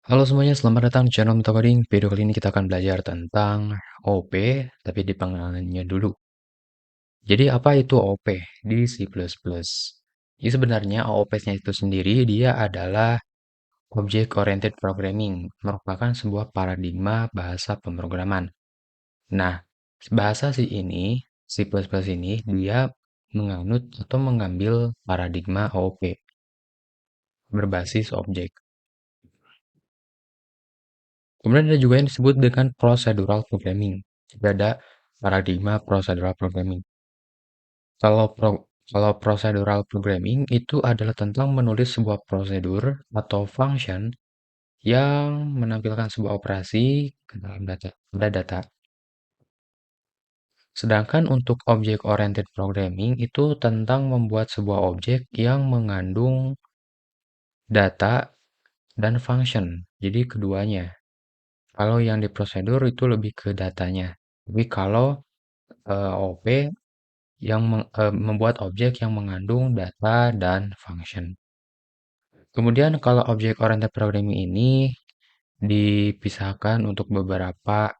Halo semuanya, selamat datang di channel Mito Coding. Video kali ini kita akan belajar tentang OP, tapi di pengenalannya dulu. Jadi apa itu OP di C++? Jadi sebenarnya OOP-nya itu sendiri dia adalah Object Oriented Programming, merupakan sebuah paradigma bahasa pemrograman. Nah, bahasa C++ ini dia menganut atau mengambil paradigma OOP, berbasis objek. Kemudian ada juga yang disebut dengan procedural programming. Jadi ada paradigma procedural programming. Kalau kalau procedural programming itu adalah tentang menulis sebuah prosedur atau function yang menampilkan sebuah operasi ke dalam data. Sedangkan untuk object oriented programming itu tentang membuat sebuah objek yang mengandung data dan function. Jadi keduanya. Kalau yang di prosedur itu lebih ke datanya. Tapi kalau OP yang membuat objek yang mengandung data dan function. Kemudian kalau object oriented programming ini dipisahkan untuk beberapa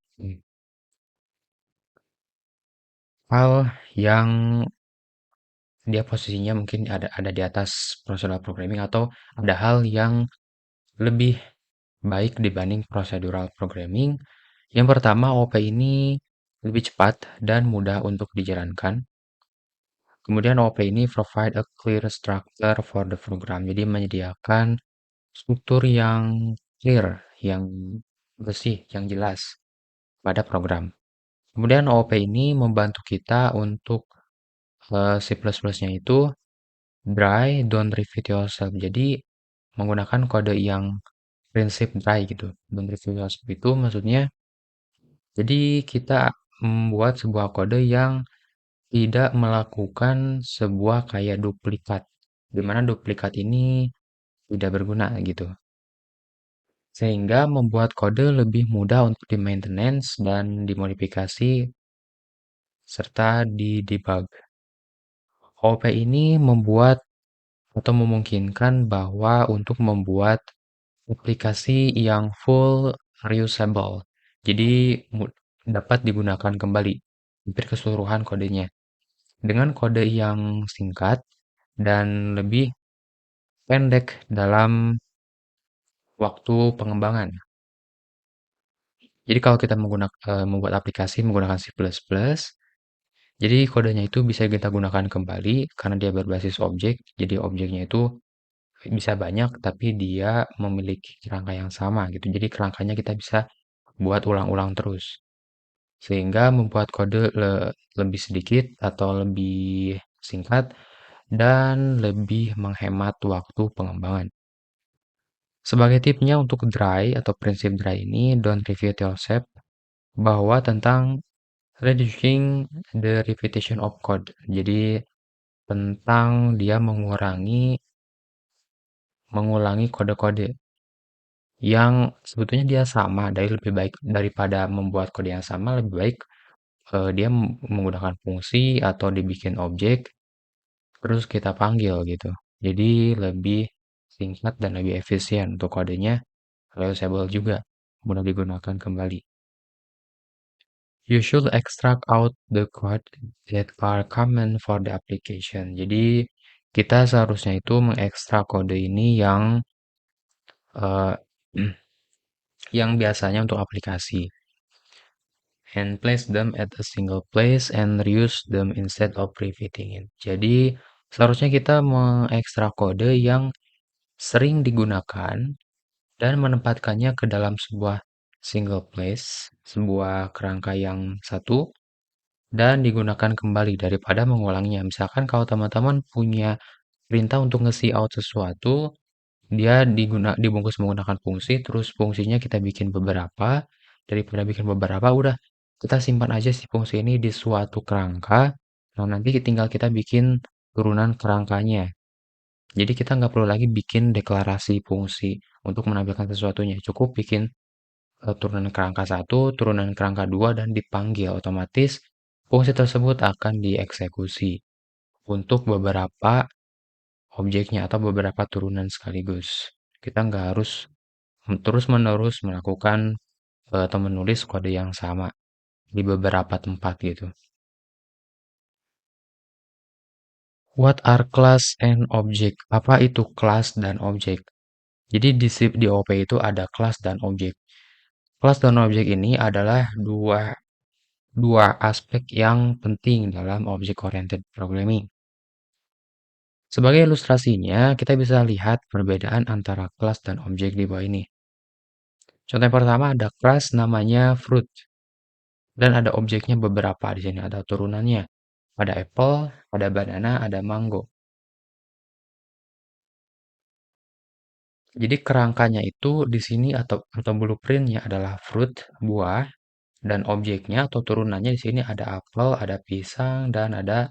hal yang dia posisinya mungkin ada di atas procedural programming atau ada hal yang lebih baik dibanding procedural programming. Yang pertama, OP ini lebih cepat dan mudah untuk dijalankan. Kemudian OP ini provide a clear structure for the program. Jadi menyediakan struktur yang clear, yang bersih, yang jelas pada program. Kemudian OOP ini membantu kita untuk C++-nya itu dry, don't repeat yourself. Jadi menggunakan kode yang prinsip dry gitu. Don't repeat yourself itu maksudnya jadi kita membuat sebuah kode yang tidak melakukan sebuah kayak duplikat. Di mana duplikat ini tidak berguna gitu. Sehingga membuat kode lebih mudah untuk di-maintenance dan dimodifikasi serta di-debug. OOP ini membuat atau memungkinkan bahwa untuk membuat aplikasi yang full reusable. Jadi dapat digunakan kembali hampir keseluruhan kodenya dengan kode yang singkat dan lebih pendek dalam waktu pengembangan. Jadi kalau kita membuat aplikasi menggunakan C++, jadi kodenya itu bisa kita gunakan kembali karena dia berbasis objek. Jadi objeknya itu bisa banyak tapi dia memiliki kerangka yang sama gitu. Jadi kerangkanya kita bisa buat ulang-ulang terus. Sehingga membuat kode lebih sedikit atau lebih singkat dan lebih menghemat waktu pengembangan. Sebagai tipsnya untuk dry atau prinsip dry ini, don't repeat yourself bahwa tentang reducing the repetition of code. Jadi tentang dia mengulangi kode-kode yang sebetulnya dia sama, dari lebih baik daripada membuat kode yang sama, lebih baik dia menggunakan fungsi atau dibikin objek, terus kita panggil gitu. Jadi lebih singkat dan lebih efisien untuk kodenya, reusable juga, mudah digunakan kembali. You should extract out the code that are common for the application. Jadi kita seharusnya itu mengekstrak kode ini uh, yang biasanya untuk aplikasi and place them at a single place and reuse them instead of repeating it. Jadi seharusnya kita mengekstrak kode yang sering digunakan dan menempatkannya ke dalam sebuah single place, sebuah kerangka yang satu, dan digunakan kembali daripada mengulanginya. Misalkan kalau teman-teman punya perintah untuk nge out sesuatu, dia dibungkus menggunakan fungsi, terus fungsinya kita bikin beberapa, daripada bikin beberapa, udah kita simpan aja si fungsi ini di suatu kerangka, nah nanti tinggal kita bikin turunan kerangkanya. Jadi kita nggak perlu lagi bikin deklarasi fungsi untuk menampilkan sesuatunya. Cukup bikin turunan kerangka satu, turunan kerangka dua, dan dipanggil otomatis fungsi tersebut akan dieksekusi untuk beberapa objeknya atau beberapa turunan sekaligus. Kita nggak harus terus-menerus melakukan atau menulis kode yang sama di beberapa tempat gitu. What are class and object? Apa itu kelas dan objek? Jadi di OP itu ada kelas dan objek. Kelas dan objek ini adalah dua aspek yang penting dalam object oriented programming. Sebagai ilustrasinya, kita bisa lihat perbedaan antara kelas dan objek di bawah ini. Contoh yang pertama ada kelas namanya fruit dan ada objeknya beberapa di sini, ada turunannya. Ada apple, ada banana, ada mango. Jadi kerangkanya itu di sini atau blueprintnya adalah fruit, buah, dan objeknya atau turunannya di sini ada apel, ada pisang, dan ada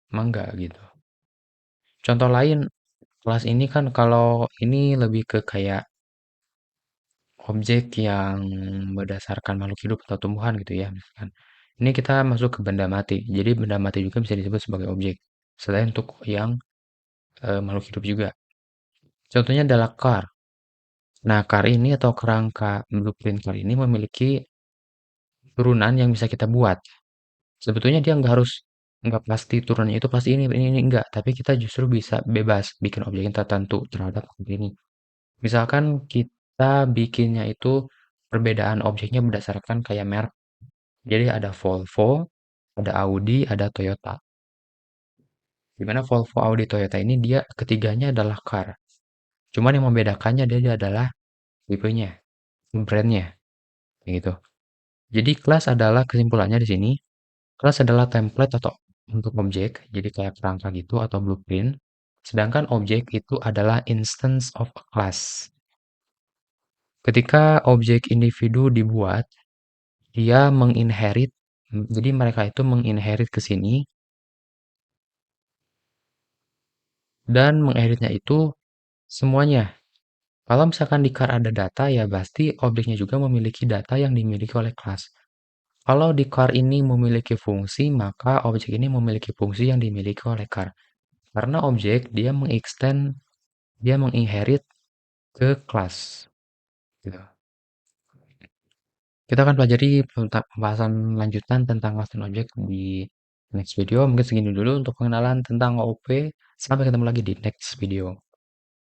mangga gitu. Contoh lain, kelas ini kan kalau ini lebih ke kayak objek yang berdasarkan makhluk hidup atau tumbuhan gitu ya, misalkan. Ini kita masuk ke benda mati. Jadi benda mati juga bisa disebut sebagai objek. Selain untuk yang makhluk hidup juga. Contohnya adalah car. Nah, car ini atau kerangka blueprint car ini memiliki turunan yang bisa kita buat. Sebetulnya dia nggak pasti turunannya itu pasti ini enggak, tapi kita justru bisa bebas bikin objek yang tertentu terhadap objek ini. Misalkan kita bikinnya itu perbedaan objeknya berdasarkan kayak merek. Jadi ada Volvo, ada Audi, ada Toyota. Di mana Volvo, Audi, Toyota ini dia ketiganya adalah car. Cuman yang membedakannya dia adalah tipenya, brandnya, gitu. Jadi kelas adalah kesimpulannya di sini. Kelas adalah template atau untuk objek, jadi kayak kerangka gitu atau blueprint. Sedangkan objek itu adalah instance of a class. Ketika objek individu dibuat, dia menginherit, jadi mereka itu menginherit ke sini, dan menginheritnya itu semuanya. Kalau misalkan di car ada data, ya pasti objeknya juga memiliki data yang dimiliki oleh kelas. Kalau di car ini memiliki fungsi, maka objek ini memiliki fungsi yang dimiliki oleh car. Karena objek dia menginherit ke kelas. Gitu. Kita akan pelajari pembahasan lanjutan tentang kelas dan objek di next video. Mungkin segini dulu untuk pengenalan tentang OOP. Sampai ketemu lagi di next video.